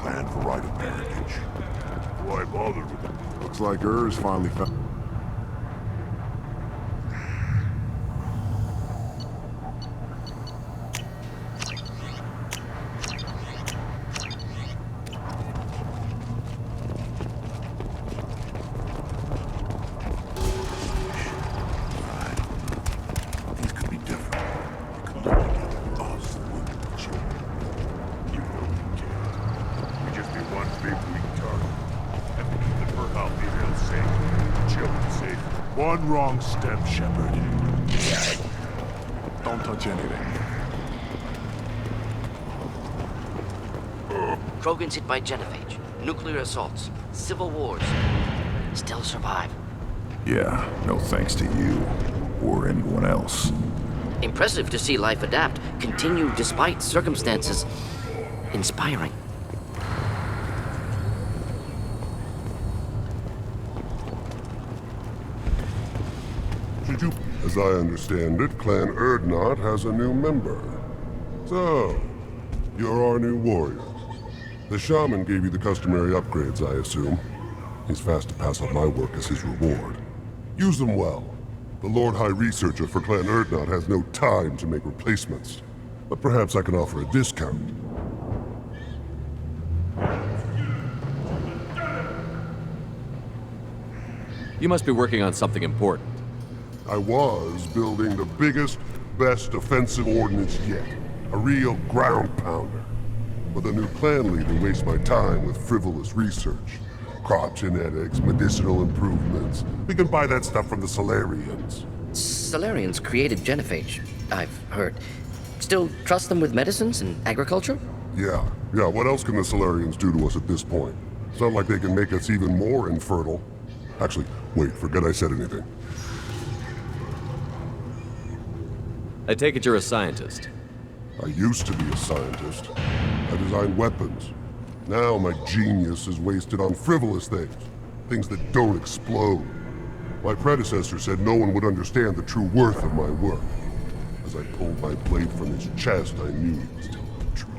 plan for rite of parentage. Why bother with it? Looks like Ur's finally found... One wrong step, Shepard. Don't touch anything. Krogan's hit by genophage, nuclear assaults, civil wars. Still survive. Yeah, no thanks to you. Or anyone else. Impressive to see life adapt, continue despite circumstances. Inspiring. As I understand it, Clan Urdnot has a new member. So, you're our new warrior. The shaman gave you the customary upgrades, I assume. He's fast to pass on my work as his reward. Use them well. The Lord High Researcher for Clan Urdnot has no time to make replacements. But perhaps I can offer a discount. You must be working on something important. I was building the biggest, best offensive ordnance yet. A real ground pounder. But the new clan leader wastes my time with frivolous research. Crop genetics, medicinal improvements. We can buy that stuff from the Solarians. Solarians created genophage, I've heard. Still trust them with medicines and agriculture? Yeah. What else can the Solarians do to us at this point? It's not like they can make us even more infertile. Actually, wait, forget I said anything. I take it you're a scientist. I used to be a scientist. I designed weapons. Now my genius is wasted on frivolous things. Things that don't explode. My predecessor said no one would understand the true worth of my work. As I pulled my blade from his chest, I knew he was telling the truth.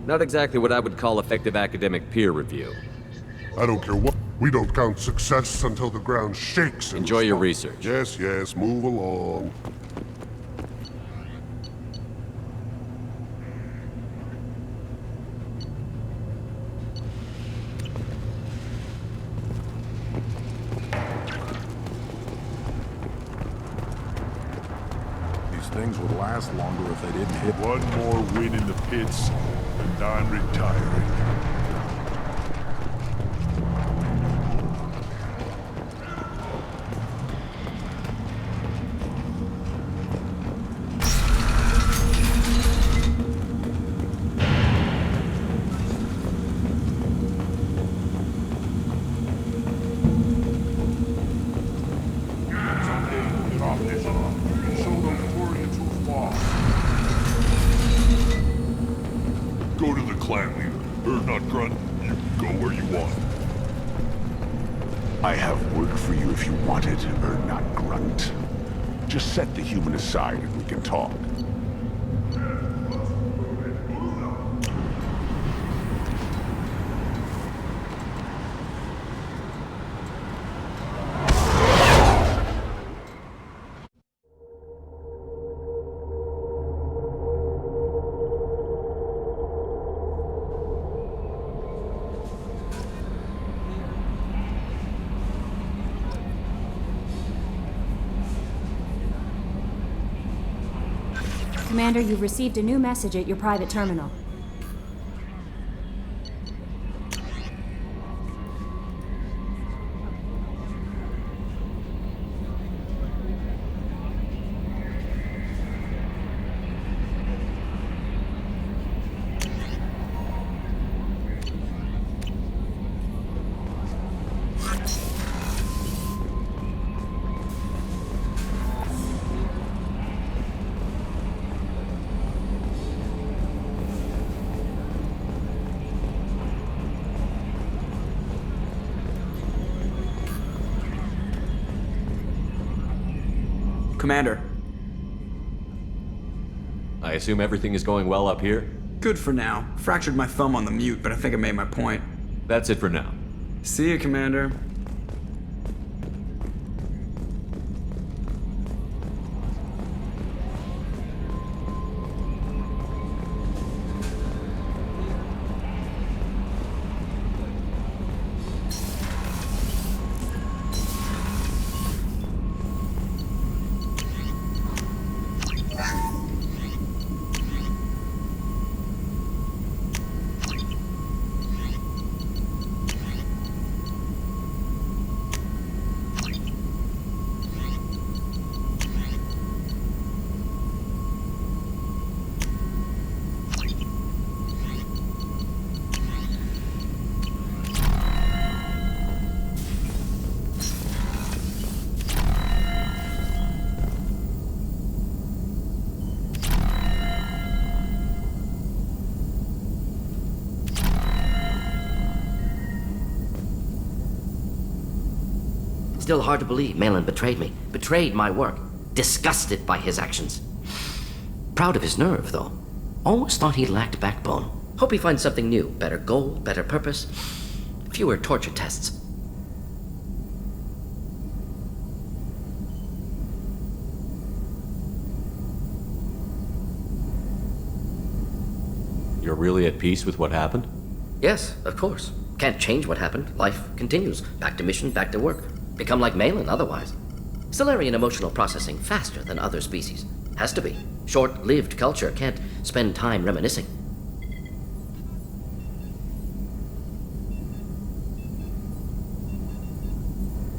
Not exactly what I would call effective academic peer review. I don't care what. We don't count success until the ground shakes. Enjoy your research. Yes, move along. These things would last longer if they didn't hit. One more win in the pits, and I'm retiring. Go to the clan leader. Urdnot Grunt, you can go where you want. I have work for you if you want it, Urdnot Grunt. Just set the human aside and we can talk. Commander, you've received a new message at your private terminal. Commander. I I assume everything is going well up here? Good for now. Fractured my thumb on the mute, but I think I made my point. That's it for now. See you, Commander. Still hard to believe Malin betrayed me, betrayed my work, disgusted by his actions. Proud of his nerve, though. Always thought he lacked backbone. Hope he finds something new, better goal, better purpose, fewer torture tests. You're really at peace with what happened? Yes, of course. Can't change what happened. Life continues. Back to mission, back to work. Become like Malin otherwise. Solarian emotional processing faster than other species. Has to be. Short-lived culture can't spend time reminiscing.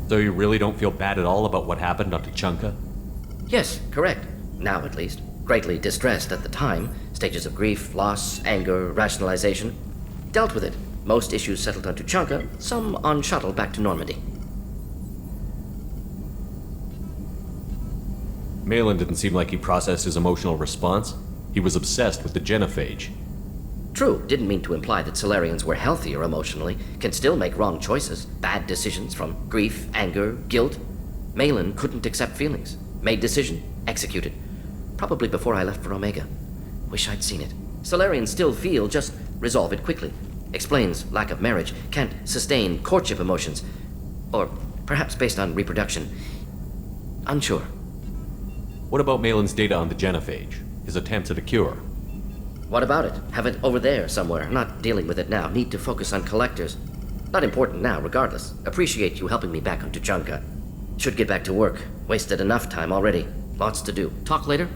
So you really don't feel bad at all about what happened on Tuchanka? Yes, correct. Now at least. Greatly distressed at the time. Stages of grief, loss, anger, rationalization. Dealt with it. Most issues settled on Tuchanka, some on shuttle back to Normandy. Malin didn't seem like he processed his emotional response. He was obsessed with the genophage. True, didn't mean to imply that Solarians were healthier emotionally, can still make wrong choices, bad decisions from grief, anger, guilt. Malin couldn't accept feelings, made decision, executed. Probably before I left for Omega. Wish I'd seen it. Solarians still feel, just resolve it quickly. Explains lack of marriage, can't sustain courtship emotions. Or perhaps based on reproduction. Unsure. What about Malin's data on the genophage? His attempts at a cure? What about it? Have it over there somewhere. Not dealing with it now. Need to focus on collectors. Not important now, regardless. Appreciate you helping me back on Tuchanka. Should get back to work. Wasted enough time already. Lots to do. Talk later?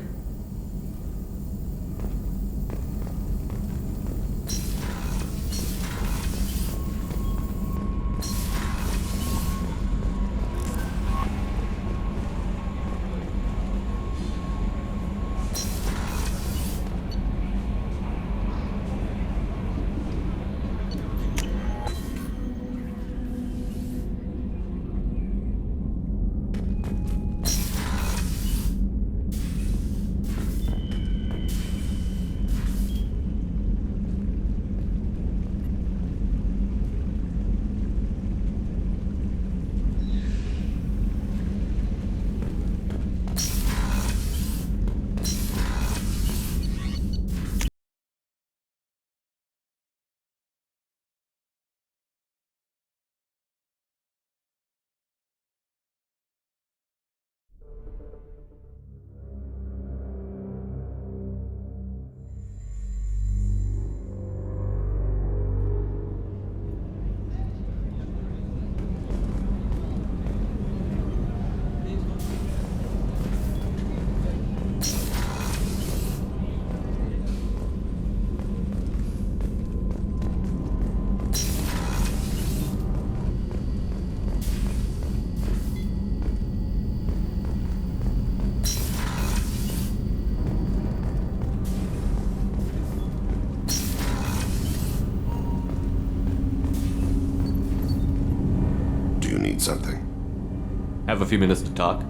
Something. Have a few minutes to talk?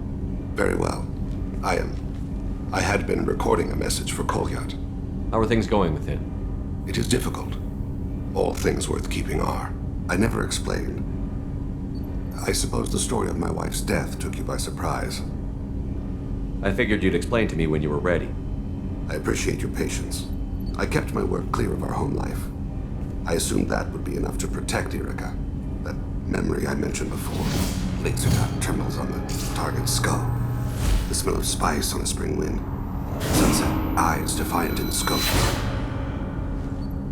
Very well. I had been recording a message for Kolyat. How are things going with him? It is difficult. All things worth keeping are. I never explained. I suppose the story of my wife's death took you by surprise. I figured you'd explain to me when you were ready. I appreciate your patience. I kept my work clear of our home life. I assumed that would be enough to protect Erica. That memory I mentioned before. Laser dot trembles on the target's skull. The smell of spice on a spring wind. Sunset eyes defiant in the scope.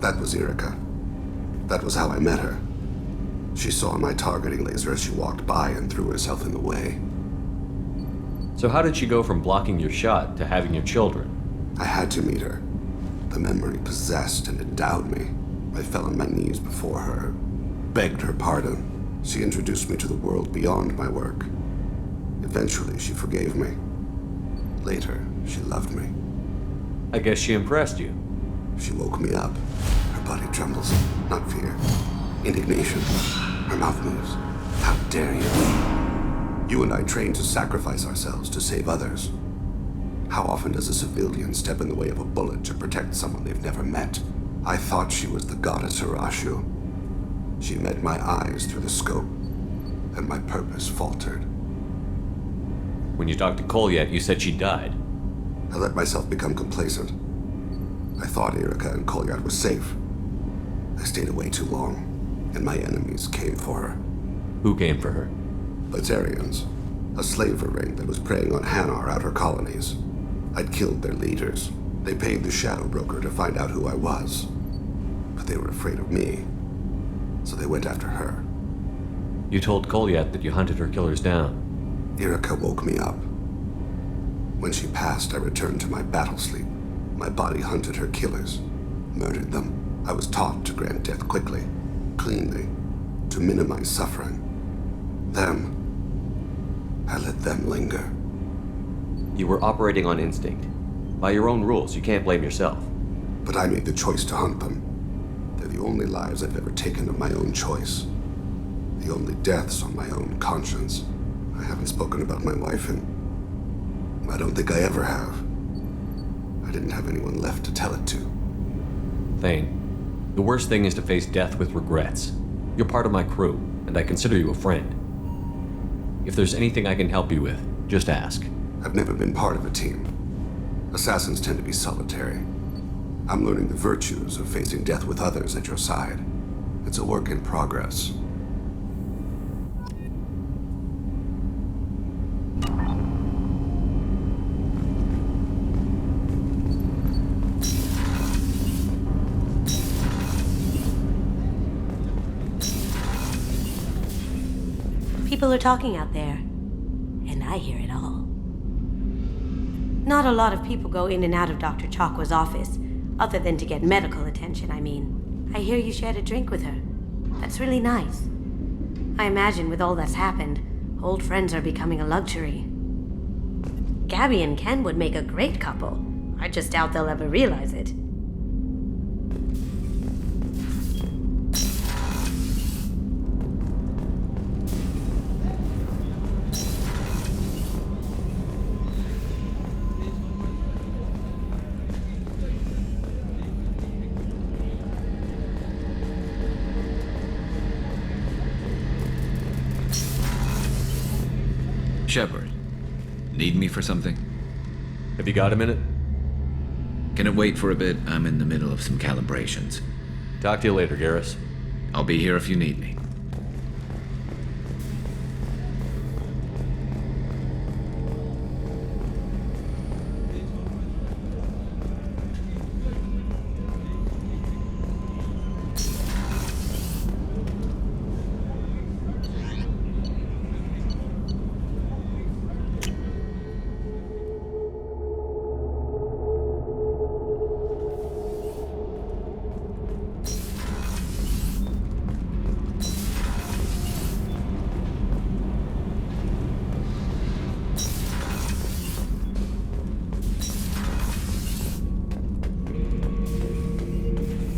That was Erica. That was how I met her. She saw my targeting laser as she walked by and threw herself in the way. So how did she go from blocking your shot to having your children? I had to meet her. The memory possessed and endowed me. I fell on my knees before her, begged her pardon. She introduced me to the world beyond my work. Eventually, she forgave me. Later, she loved me. I guess she impressed you. She woke me up. Her body trembles. Not fear. Indignation. Her mouth moves. How dare you? You and I trained to sacrifice ourselves to save others. How often does a civilian step in the way of a bullet to protect someone they've never met? I thought she was the goddess Hirashu. She met my eyes through the scope, and my purpose faltered. When you talked to Kolyat, you said she died. I let myself become complacent. I thought Erica and Kolyat were safe. I stayed away too long, and my enemies came for her. Who came for her? Batarians, a slaver ring that was preying on Hanar outer colonies. I'd killed their leaders. They paid the shadow broker to find out who I was. But they were afraid of me, so they went after her. You told Kolyat that you hunted her killers down. Erica woke me up. When she passed, I returned to my battle sleep. My body hunted her killers, murdered them. I was taught to grant death quickly, cleanly, to minimize suffering. I let them linger. You were operating on instinct. By your own rules, you can't blame yourself. But I made the choice to hunt them. They're the only lives I've ever taken of my own choice. The only deaths on my own conscience. I haven't spoken about my wife, and I don't think I ever have. I didn't have anyone left to tell it to. Thane, the worst thing is to face death with regrets. You're part of my crew, and I consider you a friend. If there's anything I can help you with, just ask. I've never been part of a team. Assassins tend to be solitary. I'm learning the virtues of facing death with others at your side. It's a work in progress. People are talking out there, and I hear it all. Not a lot of people go in and out of Dr. Chakwa's office, other than to get medical attention, I mean. I hear you shared a drink with her. That's really nice. I imagine with all that's happened, old friends are becoming a luxury. Gabby and Ken would make a great couple. I just doubt they'll ever realize it. Shepard, need me for something? Have you got a minute? Can it wait for a bit? I'm in the middle of some calibrations. Talk to you later, Garrus. I'll be here if you need me.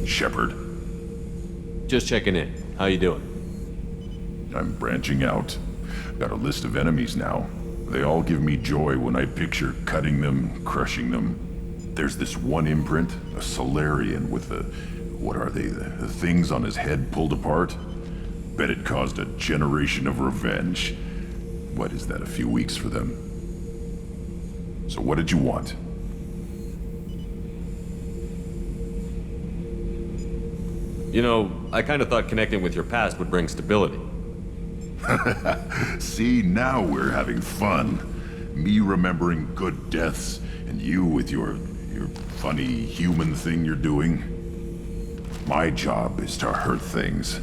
Shepard, Just checking in. How you doing? I'm branching out. Got a list of enemies now. They all give me joy when I picture cutting them, crushing them. There's this one imprint, a Solarian with the... what are they? The things on his head pulled apart? Bet it caused a generation of revenge. What is that, a few weeks for them? So what did you want? You know, I kind of thought connecting with your past would bring stability. See, now we're having fun. Me remembering good deaths, and you with your funny human thing you're doing. My job is to hurt things.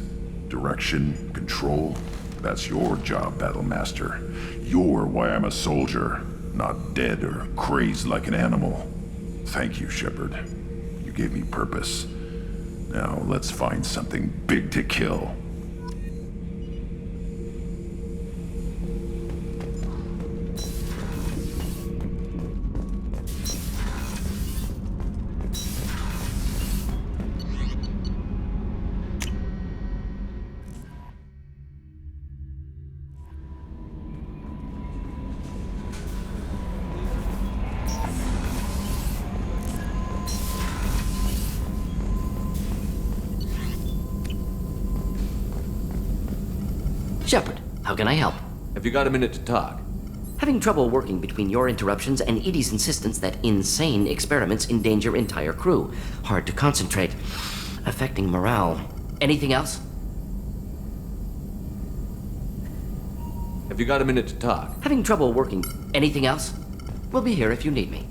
Direction, control, that's your job, Battlemaster. You're why I'm a soldier, not dead or crazed like an animal. Thank you, Shepard. You gave me purpose. Now let's find something big to kill. Shepard, how can I help? Have you got a minute to talk? Having trouble working between your interruptions and EDI's insistence that insane experiments endanger entire crew. Hard to concentrate. Affecting morale. Anything else? Have you got a minute to talk? Having trouble working. Anything else? We'll be here if you need me.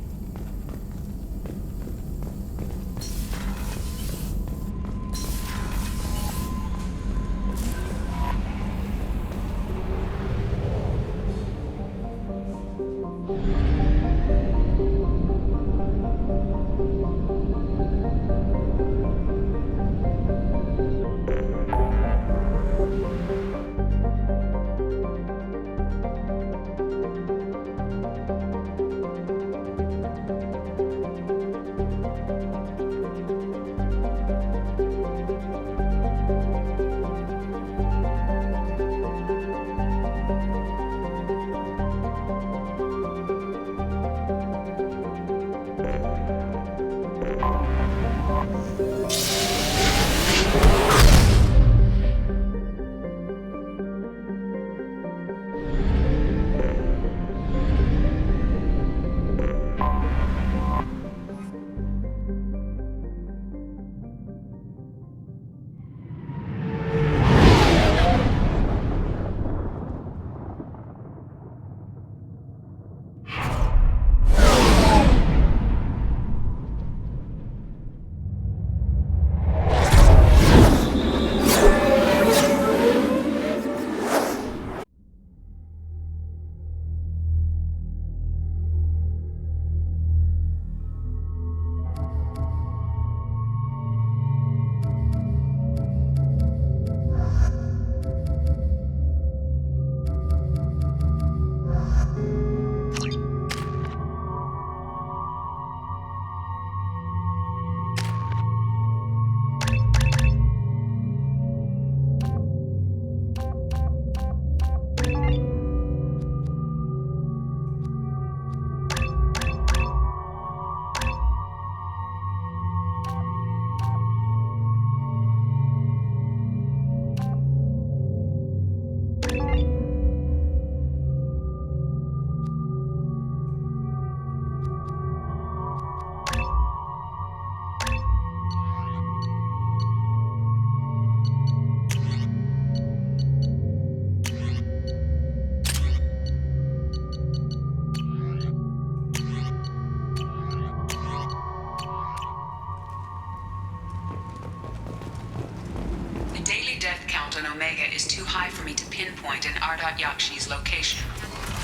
Is too high for me to pinpoint an Ardat Yakshi's location.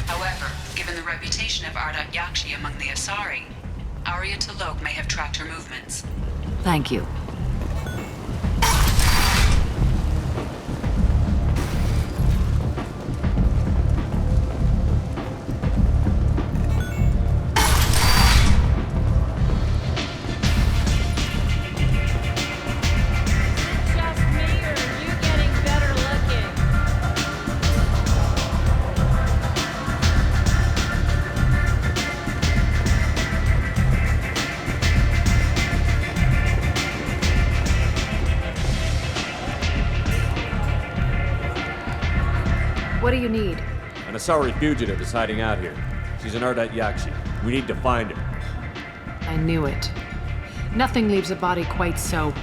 However, given the reputation of Ardat Yakshi among the Asari, Arya T'Loak may have tracked her movements. Thank you. What do you need? An Asari fugitive is hiding out here. She's an Ardat Yakshi. We need to find her. I knew it. Nothing leaves a body quite so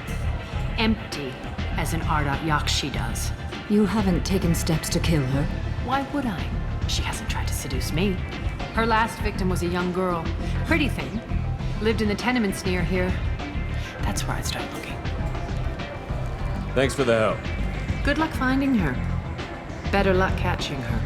empty as an Ardat Yakshi does. You haven't taken steps to kill her? Why would I? She hasn't tried to seduce me. Her last victim was a young girl. Pretty thing. Lived in the tenements near here. That's where I'd start looking. Thanks for the help. Good luck finding her. Better luck catching her.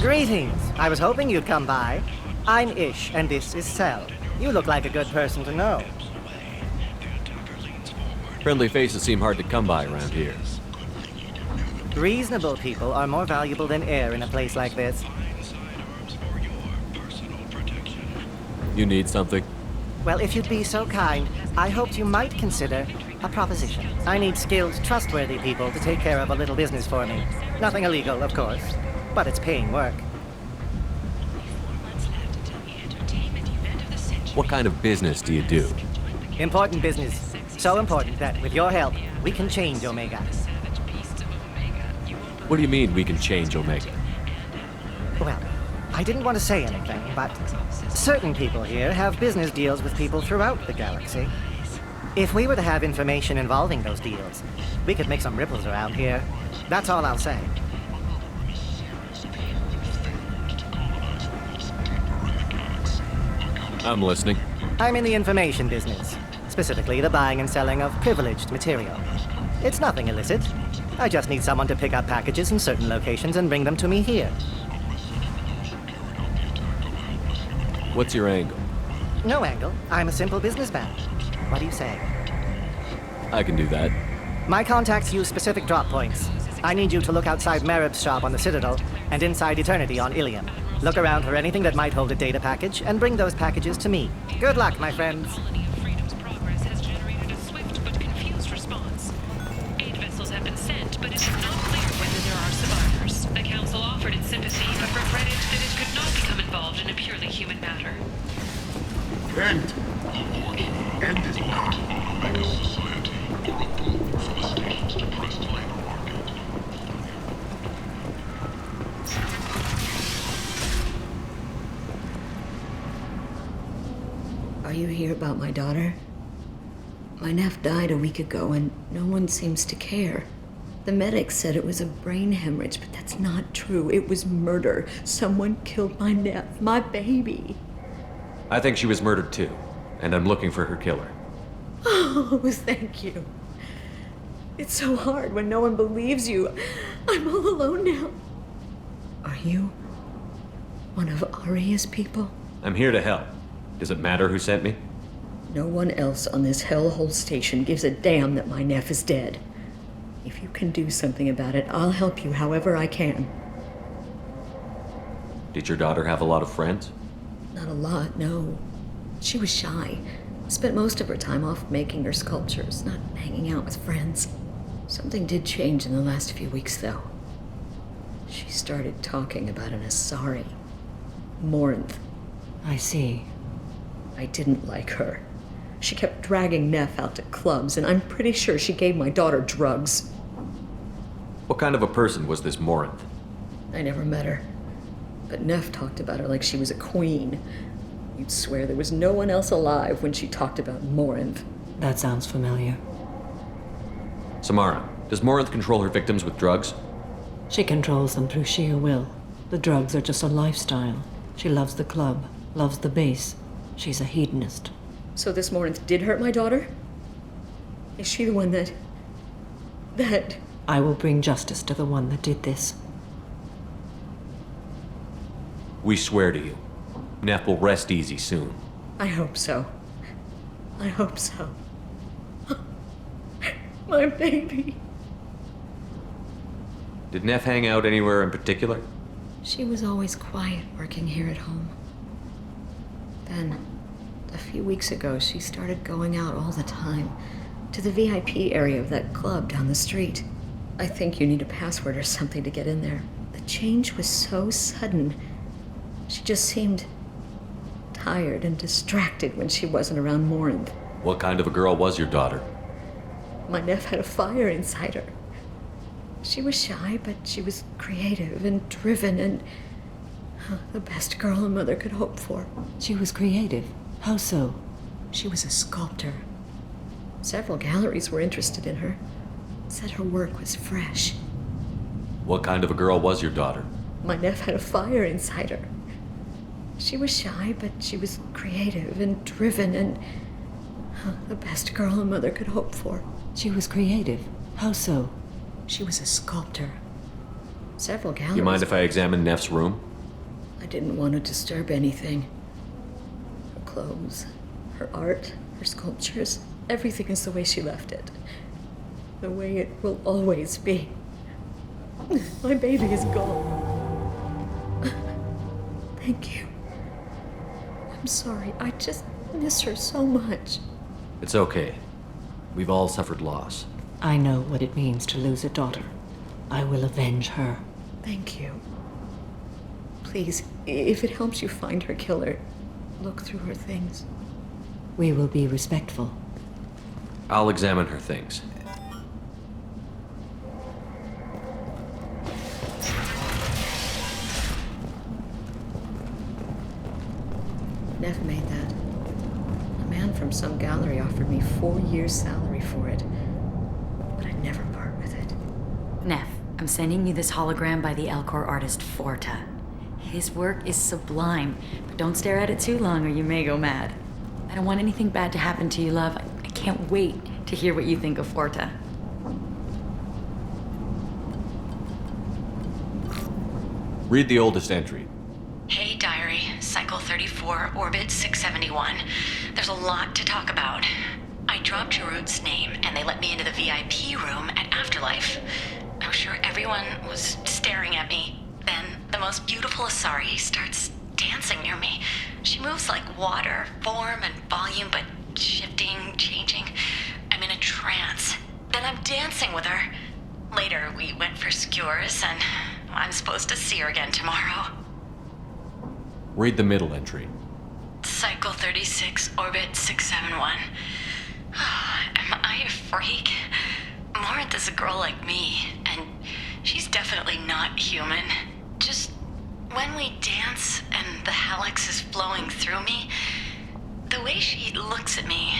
Greetings. I was hoping you'd come by. I'm Ish, and this is Cell. You look like a good person to know. Friendly faces seem hard to come by around here. Reasonable people are more valuable than air in a place like this. You need something? Well, if you'd be so kind, I hoped you might consider a proposition. I need skilled, trustworthy people to take care of a little business for me. Nothing illegal, of course, but it's paying work. What kind of business do you do? Important business. So important that, with your help, we can change Omega. What do you mean we can change Omega? Well, I didn't want to say anything, but certain people here have business deals with people throughout the galaxy. If we were to have information involving those deals, we could make some ripples around here. That's all I'll say. I'm listening. I'm in the information business, specifically the buying and selling of privileged material. It's nothing illicit. I just need someone to pick up packages in certain locations and bring them to me here. What's your angle? No angle. I'm a simple businessman. What do you say? I can do that. My contacts use specific drop points. I need you to look outside Marib's shop on the Citadel and inside Eternity on Ilium. Look around for anything that might hold a data package and bring those packages to me. Good luck, my friends. Freedom's progress has generated a swift but confused response. 8 vessels have been sent, but it is not clear whether there are survivors. The Council offered its sympathy, but regretted that it could not become involved in a purely human matter. End. End is not. Omega Society. Corruptible from a state depressed labor market. Are you here about my daughter? My Neff died a week ago and no one seems to care. The medics said it was a brain hemorrhage, but that's not true. It was murder. Someone killed my Neff, my baby. I think she was murdered too, and I'm looking for her killer. Oh, thank you. It's so hard when no one believes you. I'm all alone now. Are you one of Aria's people? I'm here to help. Does it matter who sent me? No one else on this hellhole station gives a damn that my Neff is dead. If you can do something about it, I'll help you however I can. Did your daughter have a lot of friends? Not a lot, no. She was shy. Spent most of her time off making her sculptures, not hanging out with friends. Something did change in the last few weeks, though. She started talking about an Asari. Morinth. I see. I didn't like her. She kept dragging Neff out to clubs, and I'm pretty sure she gave my daughter drugs. What kind of a person was this Morinth? I never met her. But Neff talked about her like she was a queen. You'd swear there was no one else alive when she talked about Morinth. That sounds familiar. Samara, does Morinth control her victims with drugs? She controls them through sheer will. The drugs are just a lifestyle. She loves the club, loves the base. She's a hedonist. So this Morinth did hurt my daughter? Is she the one that... I will bring justice to the one that did this. We swear to you. Neff will rest easy soon. I hope so. I hope so. My baby. Did Neff hang out anywhere in particular? She was always quiet working here at home. Then, a few weeks ago, she started going out all the time to the VIP area of that club down the street. I think you need a password or something to get in there. The change was so sudden. She just seemed tired and distracted when she wasn't around Morinth. What kind of a girl was your daughter? My Neff had a fire inside her. She was shy, but she was creative and driven and the best girl a mother could hope for. She was creative. How so? She was a sculptor. Several galleries were interested in her. Said her work was fresh. What kind of a girl was your daughter? My Neff had a fire inside her. She was shy, but she was creative and driven and the best girl a mother could hope for. She was creative. How so? She was a sculptor. Several galleries. You mind if I examine Neff's room? I didn't want to disturb anything. Her clothes, her art, her sculptures, everything is the way she left it. The way it will always be. My baby is gone. Thank you. I'm sorry. I just miss her so much. It's okay. We've all suffered loss. I know what it means to lose a daughter. I will avenge her. Thank you. Please, if it helps you find her killer, look through her things. We will be respectful. I'll examine her things. Neff made that. A man from some gallery offered me 4 years' salary for it, but I'd never part with it. Neff, I'm sending you this hologram by the Elcor artist Forta. His work is sublime, but don't stare at it too long or you may go mad. I don't want anything bad to happen to you, love. I can't wait to hear what you think of Forta. Read the oldest entry. Hey, diary. Cycle 34, orbit 671. There's a lot to talk about. I dropped Jarut's name, and they let me into the VIP room at Afterlife. I was sure everyone was staring at me. Then, the most beautiful Asari starts dancing near me. She moves like water, form and volume, but shifting, changing. I'm in a trance. Then I'm dancing with her. Later, we went for skewers, and I'm supposed to see her again tomorrow. Read the middle entry. Cycle 36, orbit 671. Am I a freak? Morinth is a girl like me, and she's definitely not human. Just when we dance and the hallex is flowing through me, the way she looks at me,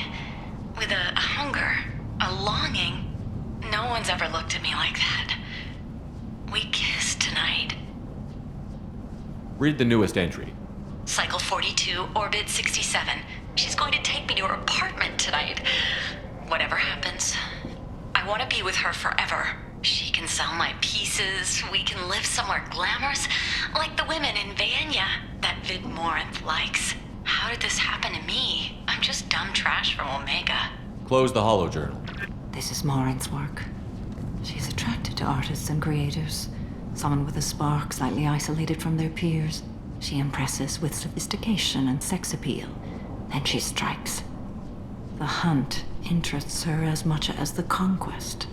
with a hunger, a longing, no one's ever looked at me like that. We kissed tonight. Read the newest entry. Cycle 42, orbit 67. She's going to take me to her apartment tonight. Whatever happens, I want to be with her forever. She can sell my pieces. We can live somewhere glamorous, like the women in Vanya that Vid Morinth likes. How did this happen to me? I'm just dumb trash from Omega. Close the holo journal. This is Morinth's work. She's attracted to artists and creators. Someone with a spark, slightly isolated from their peers. She impresses with sophistication and sex appeal. Then she strikes. The hunt interests her as much as the conquest.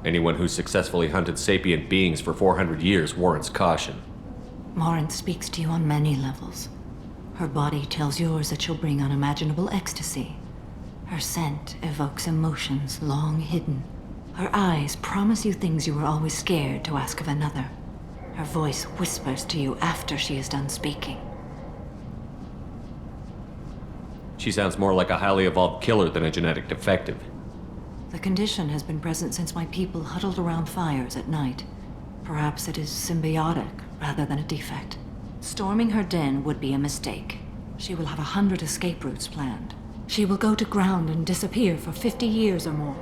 Anyone who's successfully hunted sapient beings for 400 years warrants caution. Morinth speaks to you on many levels. Her body tells yours that she'll bring unimaginable ecstasy. Her scent evokes emotions long hidden. Her eyes promise you things you were always scared to ask of another. Her voice whispers to you after she is done speaking. She sounds more like a highly evolved killer than a genetic defective. The condition has been present since my people huddled around fires at night. Perhaps it is symbiotic rather than a defect. Storming her den would be a mistake. She will have 100 escape routes planned. She will go to ground and disappear for 50 years or more.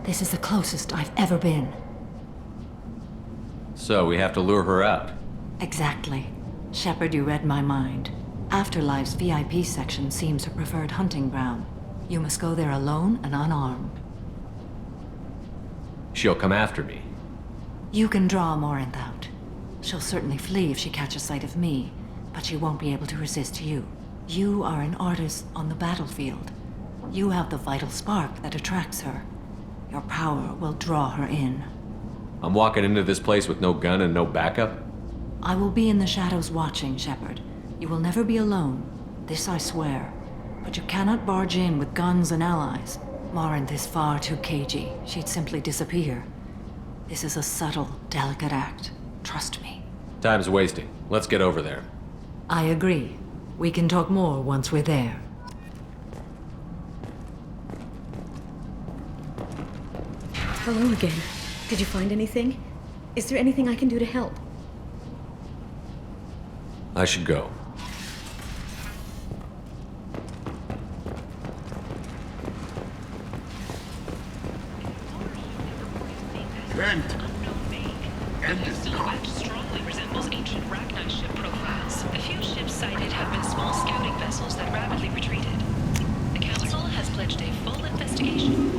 This is the closest I've ever been. So we have to lure her out. Exactly. Shepard, you read my mind. Afterlife's VIP section seems her preferred hunting ground. You must go there alone and unarmed. She'll come after me. You can draw Morinth out. She'll certainly flee if she catches sight of me. but she won't be able to resist you. You are an artist on the battlefield. You have the vital spark that attracts her. Your power will draw her in. I'm walking into this place with no gun and no backup? I will be in the shadows watching, Shepard. You will never be alone. This I swear. But you cannot barge in with guns and allies. Morinth is far too cagey. She'd simply disappear. This is a subtle, delicate act. Trust me. Time's wasting. Let's get over there. I agree. We can talk more once we're there. Hello again. Did you find anything? Is there anything I can do to help? I should go. Kent! Kent The is silhouette strongly resembles ancient Ragnar ship profiles. The few ships sighted have been small scouting vessels that rapidly retreated. The Council has pledged a full investigation.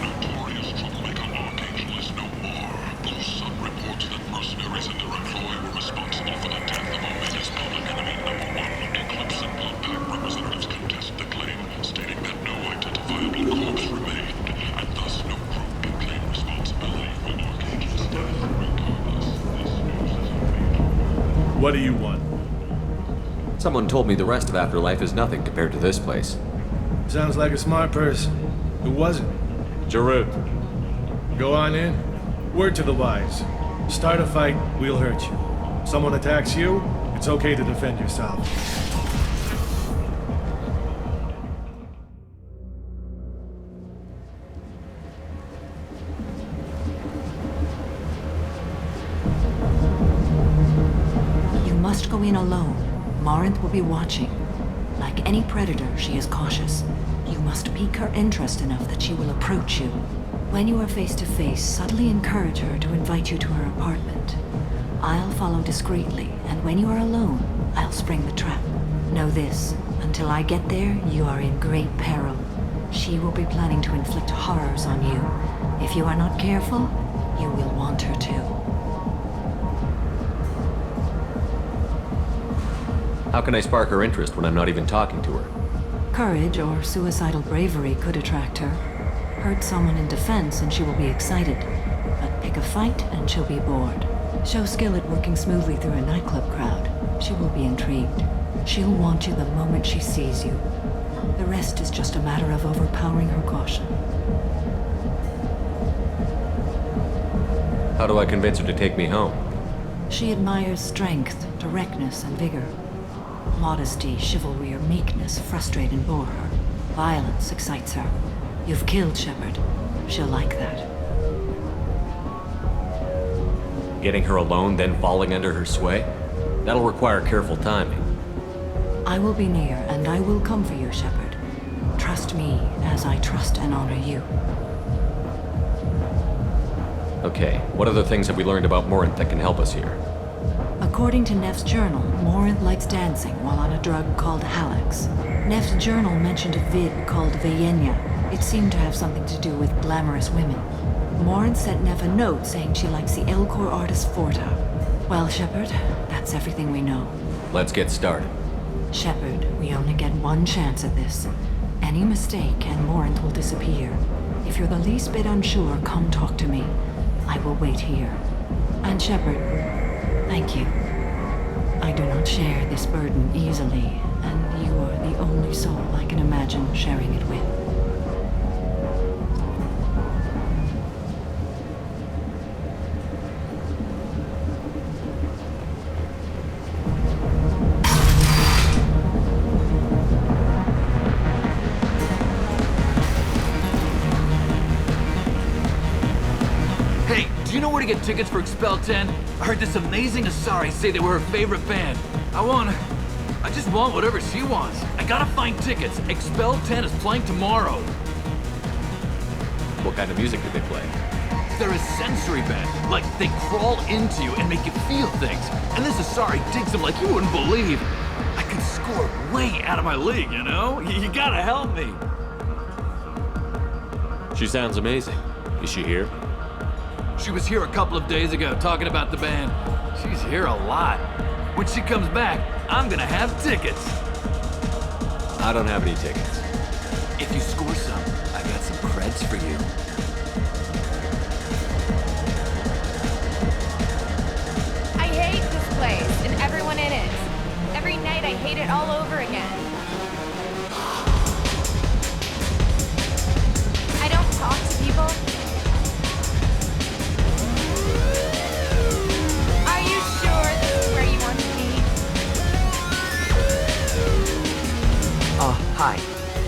notorious troublemaker Archangel is no more. Though some reports that mercenaries and their employ were responsible for the death of Omega's public enemy #1, Eclipse and Bloodpack representatives contest the claim, stating that no identifiable corpse remained, and thus no group can claim responsibility for Archangel's death, regardless. What do you want? Someone told me the rest of Afterlife is nothing compared to this place. Sounds like a smart person. Who was it? Jarut. Go on in. Word to the wise. Start a fight, we'll hurt you. Someone attacks you, it's okay to defend yourself. You must go in alone. Morinth will be watching. Like any predator, she is cautious. You must pique her interest enough that she will approach you. When you are face to face, subtly encourage her to invite you to her apartment. I'll follow discreetly, and when you are alone, I'll spring the trap. Know this, until I get there, you are in great peril. She will be planning to inflict horrors on you. If you are not careful, you will want her to. How can I spark her interest when I'm not even talking to her? Courage or suicidal bravery could attract her. Hurt someone in defense and she will be excited. But pick a fight and she'll be bored. Show skill at working smoothly through a nightclub crowd. She will be intrigued. She'll want you the moment she sees you. The rest is just a matter of overpowering her caution. How do I convince her to take me home? She admires strength, directness, and vigor. Modesty, chivalry, or meekness frustrate and bore her. Violence excites her. You've killed Shepard. She'll like that. Getting her alone, then falling under her sway? That'll require careful timing. I will be near, and I will come for you, Shepard. Trust me as I trust and honor you. Okay, what other things have we learned about Morinth that can help us here? According to Neff's journal, Morinth likes dancing while on a drug called Halax. Neff's journal mentioned a vid called Vayenya. It seemed to have something to do with glamorous women. Morinth sent Neff a note saying she likes the Elcor artist Forta. Well, Shepard, that's everything we know. Let's get started. Shepard, we only get one chance at this. Any mistake and Morinth will disappear. If you're the least bit unsure, come talk to me. I will wait here. And Shepard, thank you. I do not share this burden easily, and you are the only soul I can imagine sharing it with. Do you know where to get tickets for Expel 10? I heard this amazing Asari say they were her favorite band. I just want whatever she wants. I gotta find tickets. Expel 10 is playing tomorrow. What kind of music do they play? They're a sensory band. Like, they crawl into you and make you feel things. And this Asari digs them like you wouldn't believe. I could score way out of my league, you know? You gotta help me. She sounds amazing. Is she here? She was here a couple of days ago talking about the band. She's here a lot. When she comes back, I'm gonna have tickets. I don't have any tickets. If you score some, I got some creds for you. I hate this place and everyone in it. Every night I hate it all over again. I don't talk to people. Are you sure this is where you want to be? Hi.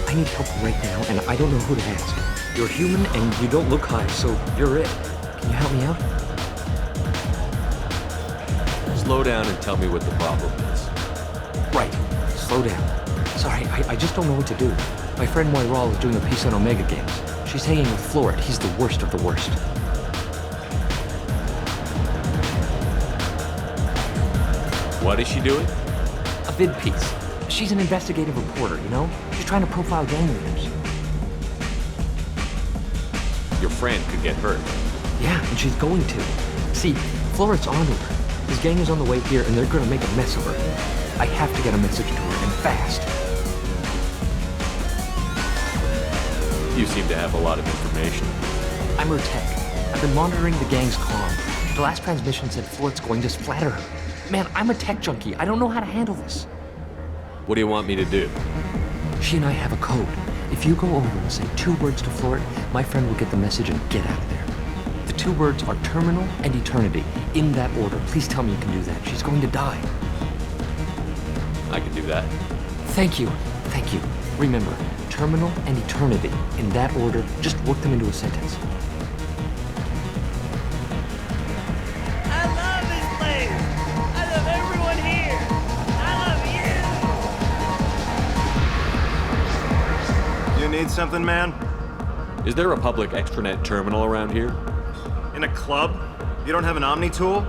I need help right now, and I don't know who to ask. You're human, and you don't look high, so you're it. Can you help me out? Slow down and tell me what the problem is. Right. Slow down. Sorry, I just don't know what to do. My friend Moira is doing a piece on Omega Games. She's hanging with Florid. He's the worst of the worst. What is she doing? A vid piece. She's an investigative reporter, you know? She's trying to profile gang leaders. Your friend could get hurt. Yeah, and she's going to. See, Florid's onto her. His gang is on the way here, and they're gonna make a mess of her. I have to get a message to her, and fast. You seem to have a lot of information. I'm her tech. I've been monitoring the gang's comm. The last transmission said Florid's going to splatter her. Man, I'm a tech junkie. I don't know how to handle this. What do you want me to do? She and I have a code. If you go over and say 2 words to Florid, my friend will get the message and get out of there. The 2 words are terminal and eternity. In that order. Please tell me you can do that. She's going to die. I can do that. Thank you. Thank you. Remember, terminal and eternity. In that order, just work them into a sentence. I love this place! I love everyone here! I love you! You need something, man? Is there a public extranet terminal around here? In a club? You don't have an Omni tool?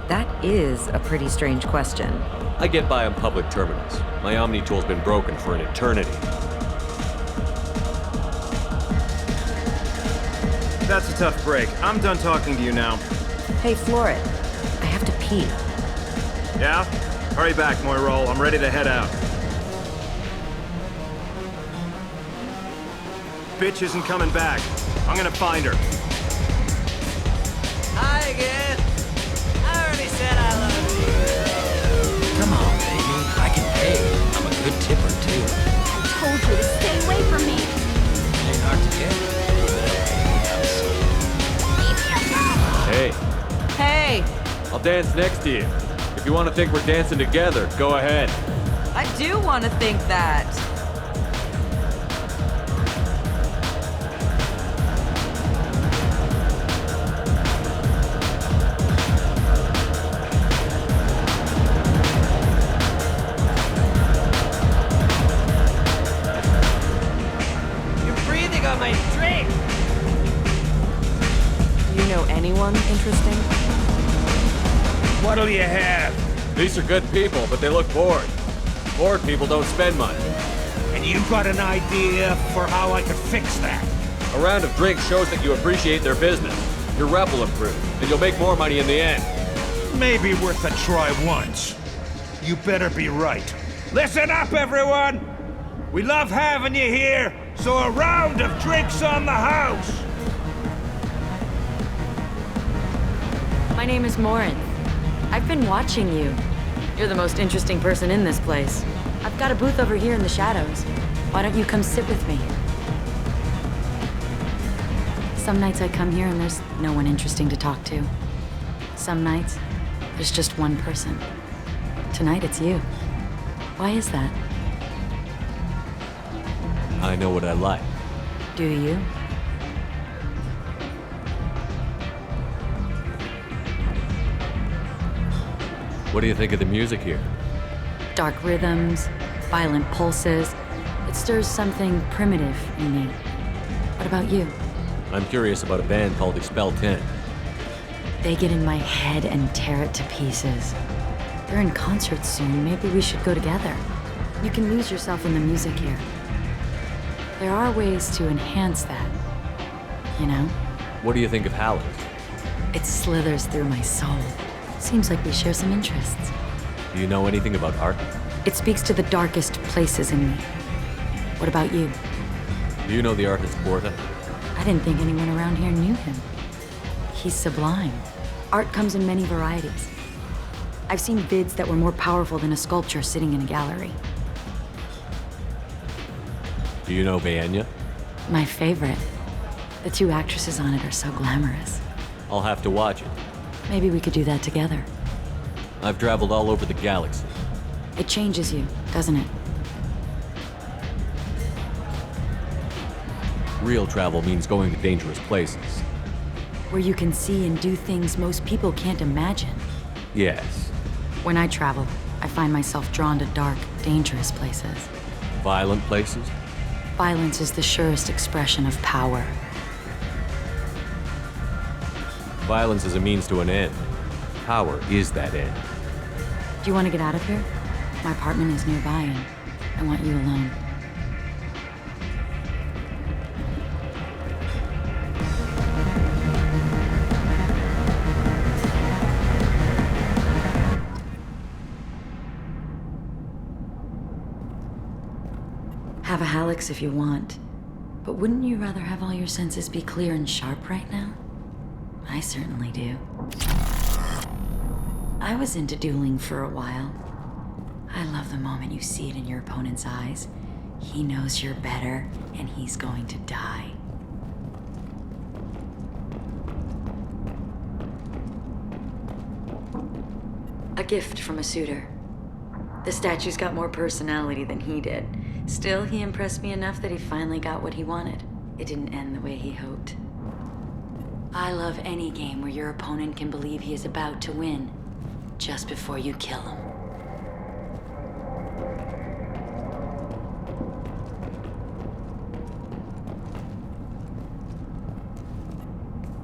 That is a pretty strange question. I get by on public terminals. My Omni tool's been broken for an eternity. That's a tough break. I'm done talking to you now. Hey, Florid. I have to pee. Yeah? Hurry back, Moira. I'm ready to head out. Bitch isn't coming back. I'm gonna find her. Hi again. I already said I love you. Come on, baby. I can pay. I'm a good tipper, too. I told you to stay away from me. Ain't hard to get. Hey, Hey! I'll dance next to you. If you want to think we're dancing together, go ahead. I do want to think that. You're breathing on my drink. Do you know anyone interesting? What'll you have? These are good people, but they look bored. Bored people don't spend money. And you got an idea for how I could fix that? A round of drinks shows that you appreciate their business. Your rep will improve, and you'll make more money in the end. Maybe worth a try once. You better be right. Listen up, everyone! We love having you here, so a round of drinks on the house! My name is Morinth. I've been watching you. You're the most interesting person in this place. I've got a booth over here in the shadows. Why don't you come sit with me? Some nights I come here and there's no one interesting to talk to. Some nights, there's just one person. Tonight it's you. Why is that? I know what I like. Do you? What do you think of the music here? Dark rhythms, violent pulses. It stirs something primitive in me. What about you? I'm curious about a band called Expel 10. They get in my head and tear it to pieces. They're in concert soon. Maybe we should go together. You can lose yourself in the music here. There are ways to enhance that, you know? What do you think of Halleck? It slithers through my soul. Seems like we share some interests. Do you know anything about art? It speaks to the darkest places in me. What about you? Do you know the artist Porta? I didn't think anyone around here knew him. He's sublime. Art comes in many varieties. I've seen vids that were more powerful than a sculpture sitting in a gallery. Do you know Baenya? My favorite. The two actresses on it are so glamorous. I'll have to watch it. Maybe we could do that together. I've traveled all over the galaxy. It changes you, doesn't it? Real travel means going to dangerous places. Where you can see and do things most people can't imagine. Yes. When I travel, I find myself drawn to dark, dangerous places. Violent places? Violence is the surest expression of power. Violence is a means to an end. Power is that end. Do you want to get out of here? My apartment is nearby and I want you alone. Have a Hallex if you want, but wouldn't you rather have all your senses be clear and sharp right now? I certainly do. I was into dueling for a while. I love the moment you see it in your opponent's eyes. He knows you're better, and he's going to die. A gift from a suitor. The statue's got more personality than he did. Still, he impressed me enough that he finally got what he wanted. It didn't end the way he hoped. I love any game where your opponent can believe he is about to win, just before you kill him.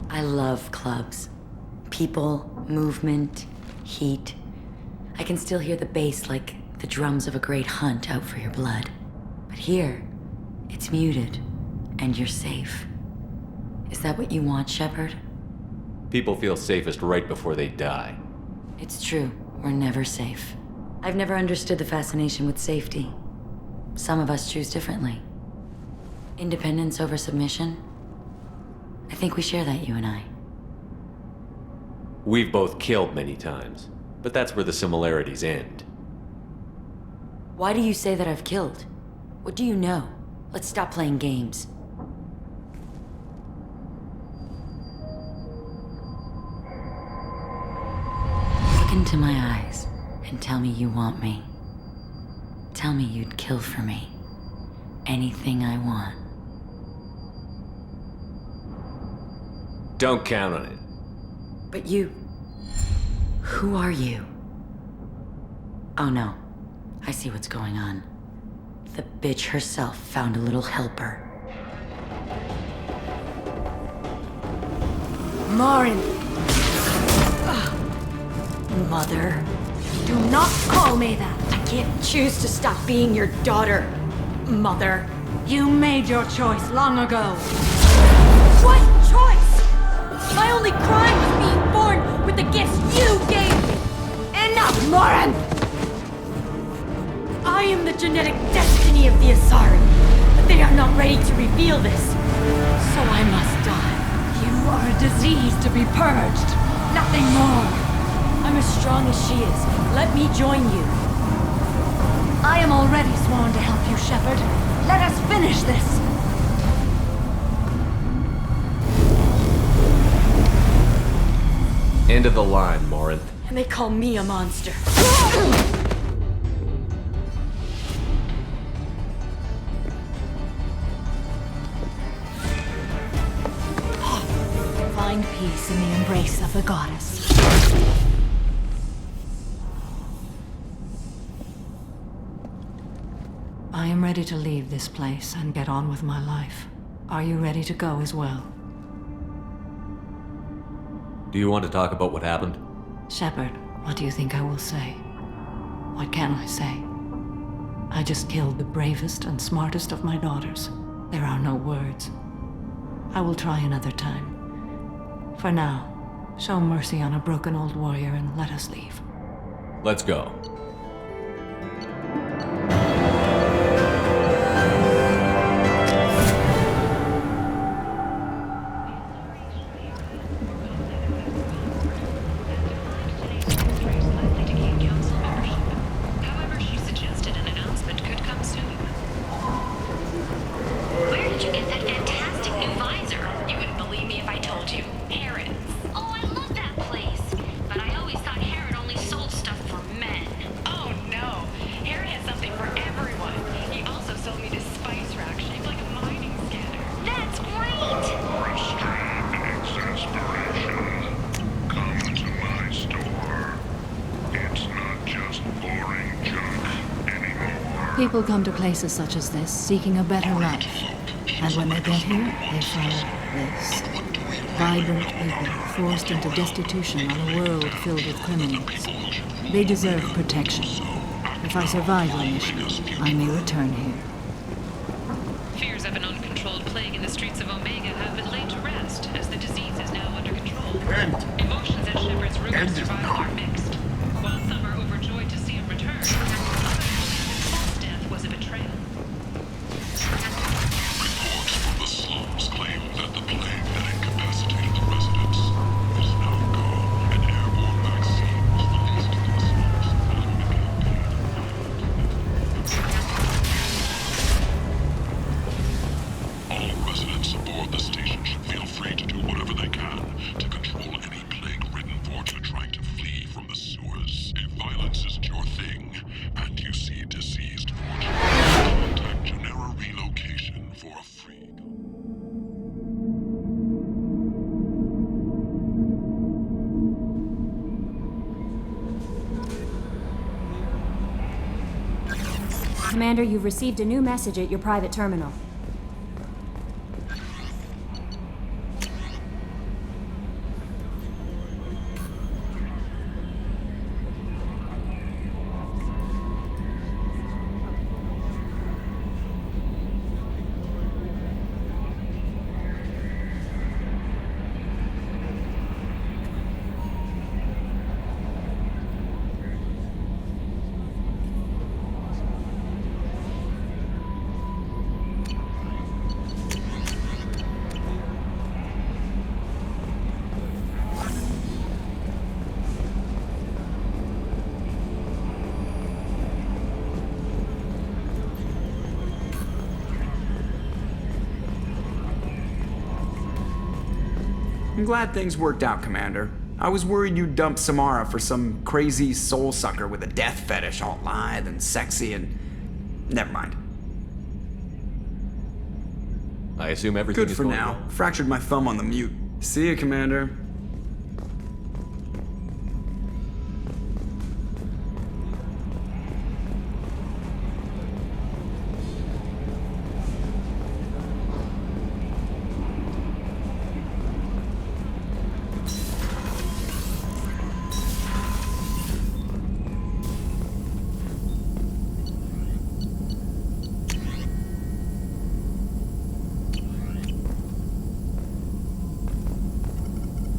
I love clubs. People, movement, heat. I can still hear the bass like the drums of a great hunt out for your blood. But here, it's muted, and you're safe. Is that what you want, Shepard? People feel safest right before they die. It's true. We're never safe. I've never understood the fascination with safety. Some of us choose differently. Independence over submission? I think we share that, you and I. We've both killed many times, but that's where the similarities end. Why do you say that I've killed? What do you know? Let's stop playing games. Look into my eyes and tell me you want me. Tell me you'd kill for me. Anything I want. Don't count on it. But you... Who are you? Oh no. I see what's going on. The bitch herself found a little helper. Morinth! Mother. Do not call me that! I can't choose to stop being your daughter, Mother. You made your choice long ago. What choice? My only crime was being born with the gifts you gave me! Enough, Morinth! I am the genetic destiny of the Asari, but they are not ready to reveal this. So I must die. You are a disease to be purged. Nothing more. I'm as strong as she is. Let me join you. I am already sworn to help you, Shepard. Let us finish this. End of the line, Morinth. And they call me a monster. Find peace in the embrace of the goddess. I am ready to leave this place and get on with my life. Are you ready to go as well? Do you want to talk about what happened? Shepard, what do you think I will say? What can I say? I just killed the bravest and smartest of my daughters. There are no words. I will try another time. For now, show mercy on a broken old warrior and let us leave. Let's go. People come to places such as this seeking a better life. And when they get here, they find this. Vibrant people forced into destitution on a world filled with criminals. They deserve protection. If I survive your mission, I may return here. Fears of an uncontrolled plague in the streets of Omega have been laid to rest, as the disease is now under control. Emotions at Shepard's rumors survivors are mixed. While some are overjoyed to see him return, others believe his false death was a betrayal. Reports from the slums claim that the plague that incapacitated the residents is now gone. An airborne vaccine was released to the slums All residents aboard the station should feel free to do whatever they can to control any plague-ridden forger trying to flee from the sewers. If violence isn't your thing, and you see deceased forger, contact Genera Relocation for a free... Commander, you've received a new message at your private terminal. I'm glad things worked out, Commander. I was worried you'd dump Samara for some crazy soul sucker with a death fetish all lithe and sexy and... Never mind. I assume everything Good is for going now. well. Fractured my thumb on the mute. See ya, Commander.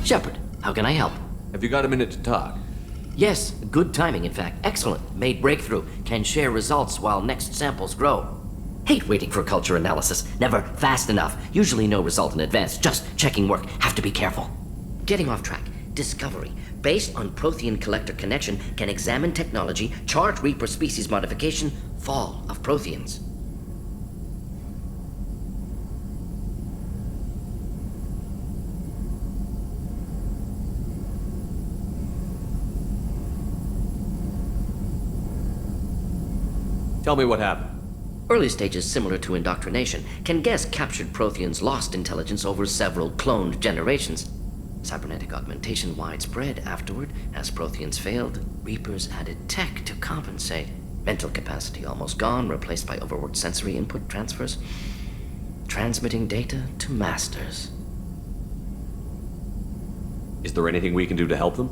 Shepard, how can I help? Have you got a minute to talk? Yes, good timing, in fact. Excellent. Made breakthrough. Can share results while next samples grow. Hate waiting for culture analysis. Never fast enough. Usually no result in advance. Just checking work. Have to be careful. Getting off track. Discovery. Based on Prothean collector connection, can examine technology, chart Reaper species modification, fall of Protheans. Tell me what happened. Early stages similar to indoctrination can guess captured Protheans lost intelligence over several cloned generations. Cybernetic augmentation widespread afterward. As Protheans failed, Reapers added tech to compensate. Mental capacity almost gone, replaced by overworked sensory input transfers. Transmitting data to masters. Is there anything we can do to help them?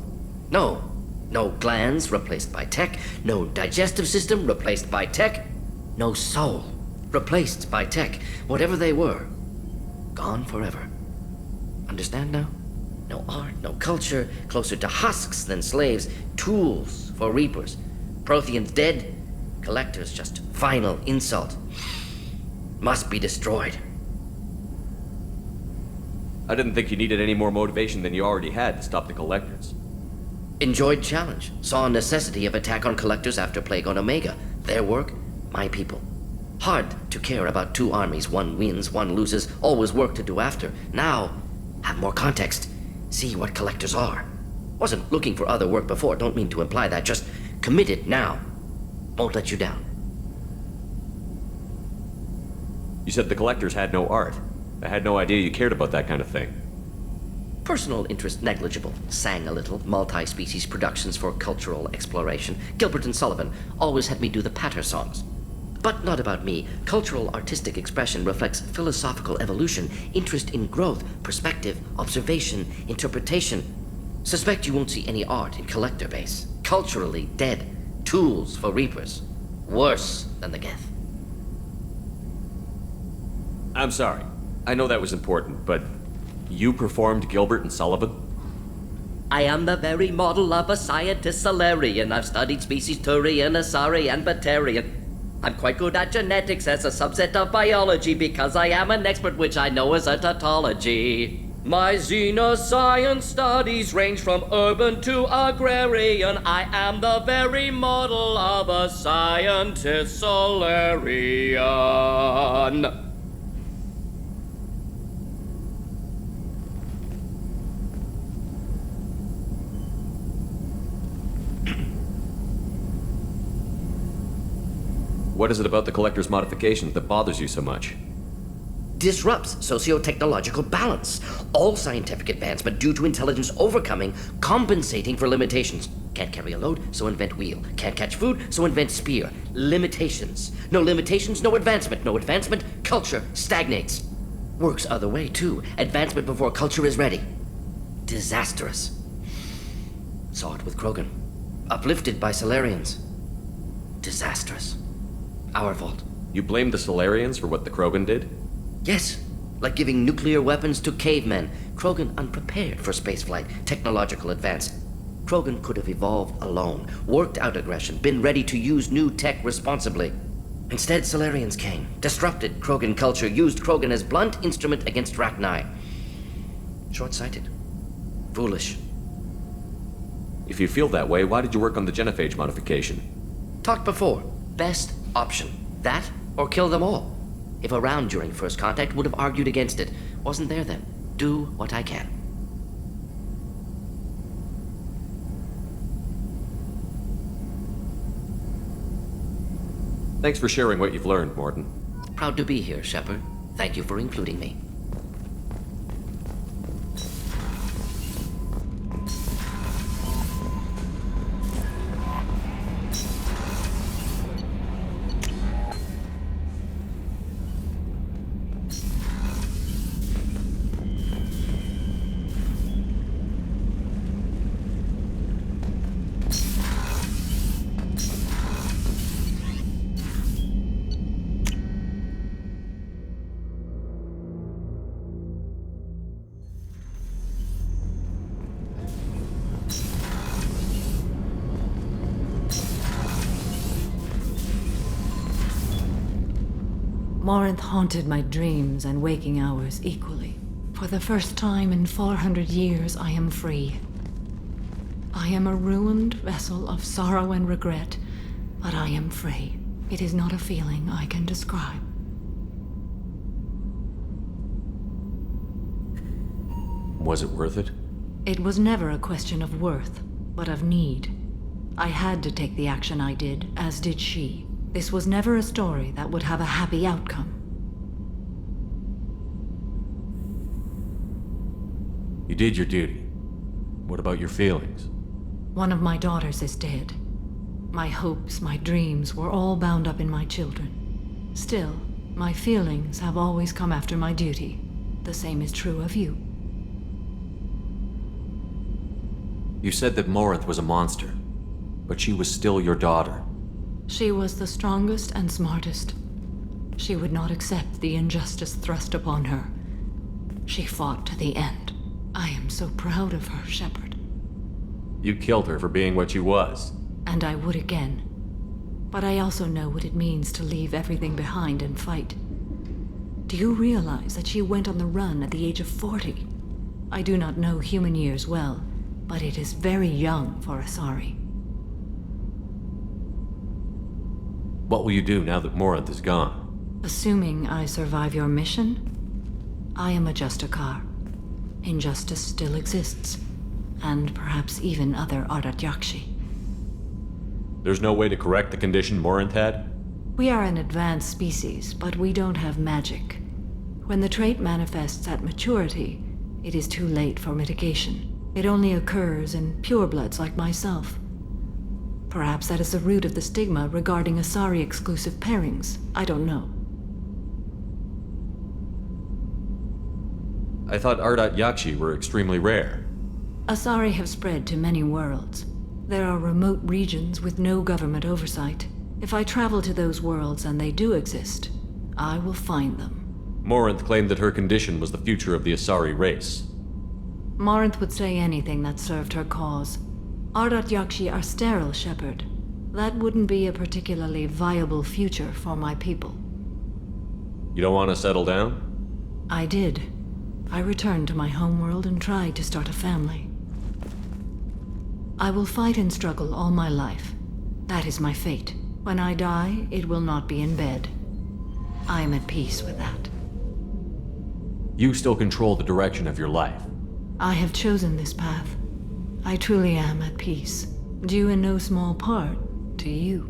No. No glands replaced by tech. No digestive system replaced by tech. No soul replaced by tech. Whatever they were, gone forever. Understand now? No art, no culture, closer to husks than slaves, tools for Reapers. Protheans dead, collectors just final insult. Must be destroyed. I didn't think you needed any more motivation than you already had to stop the collectors. Enjoyed challenge. Saw necessity of attack on collectors after plague on Omega. Their work, my people. Hard to care about two armies. One wins, one loses. Always work to do after. Now, have more context. See what collectors are. Wasn't looking for other work before. Don't mean to imply that. Just committed now. Won't let you down. You said the collectors had no art. I had no idea you cared about that kind of thing. Personal interest negligible. Sang a little. Multi-species productions for cultural exploration. Gilbert and Sullivan always had me do the patter songs. But not about me. Cultural artistic expression reflects philosophical evolution, interest in growth, perspective, observation, interpretation. Suspect you won't see any art in collector base. Culturally dead. Tools for reapers. Worse than the Geth. I'm sorry. I know that was important, but you performed Gilbert and Sullivan? I am the very model of a scientist Salarian. I've studied species Turian, Asari, and Batarian. I'm quite good at genetics as a subset of biology because I am an expert which I know as a tautology. My xenoscience studies range from urban to agrarian. I am the very model of a scientist Salarian. What is it about the Collector's modifications that bothers you so much? Disrupts socio-technological balance. All scientific advancement due to intelligence overcoming, compensating for limitations. Can't carry a load, so invent wheel. Can't catch food, so invent spear. Limitations. No limitations, no advancement. No advancement, culture stagnates. Works other way, too. Advancement before culture is ready. Disastrous. Saw it with Krogan. Uplifted by Salarians. Disastrous. Our fault. You blame the Solarians for what the Krogan did? Yes, like giving nuclear weapons to cavemen. Krogan unprepared for spaceflight, technological advance. Krogan could have evolved alone, worked out aggression, been ready to use new tech responsibly. Instead, Solarians came, disrupted Krogan culture, used Krogan as blunt instrument against Rachni. Short-sighted. Foolish. If you feel that way, why did you work on the genophage modification? Talked before. Best option. That, or kill them all. If around during first contact, would have argued against it. Wasn't there then. Do what I can. Thanks for sharing what you've learned, Morton. Proud to be here, Shepard. Thank you for including me. Morinth haunted my dreams and waking hours equally. For the first time in 400 years, I am free. I am a ruined vessel of sorrow and regret, but I am free. It is not a feeling I can describe. Was it worth it? It was never a question of worth, but of need. I had to take the action I did, as did she. This was never a story that would have a happy outcome. You did your duty. What about your feelings? One of my daughters is dead. My hopes, my dreams were all bound up in my children. Still, my feelings have always come after my duty. The same is true of you. You said that Morinth was a monster, but she was still your daughter. She was the strongest and smartest. She would not accept the injustice thrust upon her. She fought to the end. I am so proud of her, Shepard. You killed her for being what she was. And I would again. But I also know what it means to leave everything behind and fight. Do you realize that she went on the run at the age of 40? I do not know human years well, but it is very young for Asari. What will you do now that Morinth is gone? Assuming I survive your mission, I am a Justicar. Injustice still exists, and perhaps even other Ardatyakshi. There's no way to correct the condition Morinth had? We are an advanced species, but we don't have magic. When the trait manifests at maturity, it is too late for mitigation. It only occurs in purebloods like myself. Perhaps that is the root of the stigma regarding Asari-exclusive pairings. I don't know. I thought Ardat Yakshi were extremely rare. Asari have spread to many worlds. There are remote regions with no government oversight. If I travel to those worlds and they do exist, I will find them. Morinth claimed that her condition was the future of the Asari race. Morinth would say anything that served her cause. Ardat Yakshi are sterile, Shepard. That wouldn't be a particularly viable future for my people. You don't want to settle down? I did. I returned to my homeworld and tried to start a family. I will fight and struggle all my life. That is my fate. When I die, it will not be in bed. I am at peace with that. You still control the direction of your life. I have chosen this path. I truly am at peace, due in no small part to you.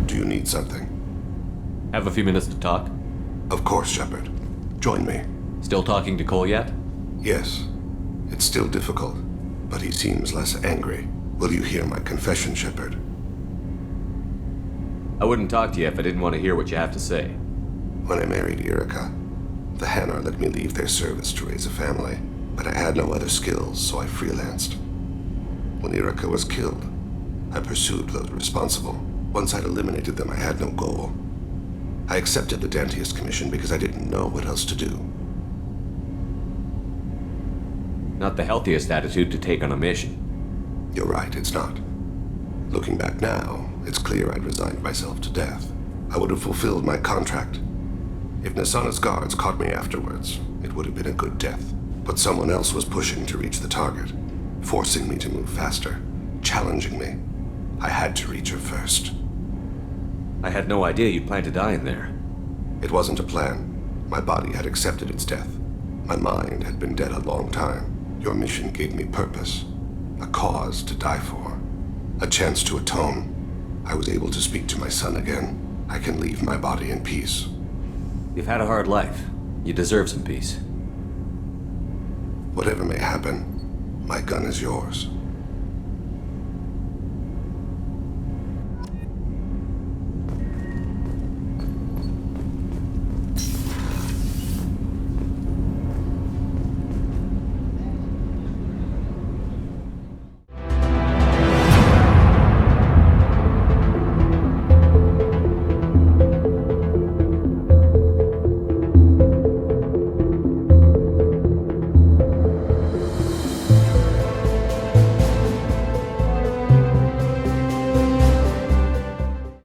Do you need something? Have a few minutes to talk? Of course, Shepard. Join me. Still talking to Cole yet? Yes. It's still difficult, but he seems less angry. Will you hear my confession, Shepard? I wouldn't talk to you if I didn't want to hear what you have to say. When I married Irika, the Hanar let me leave their service to raise a family, but I had no other skills, so I freelanced. When Irika was killed, I pursued those responsible. Once I'd eliminated them, I had no goal. I accepted the Dantius commission because I didn't know what else to do. Not the healthiest attitude to take on a mission. You're right, it's not. Looking back now, it's clear I'd resigned myself to death. I would have fulfilled my contract. If Nasana's guards caught me afterwards, it would have been a good death. But someone else was pushing to reach the target, forcing me to move faster, challenging me. I had to reach her first. I had no idea you'd plan to die in there. It wasn't a plan. My body had accepted its death. My mind had been dead a long time. Your mission gave me purpose. A cause to die for. A chance to atone. I was able to speak to my son again. I can leave my body in peace. You've had a hard life. You deserve some peace. Whatever may happen, my gun is yours.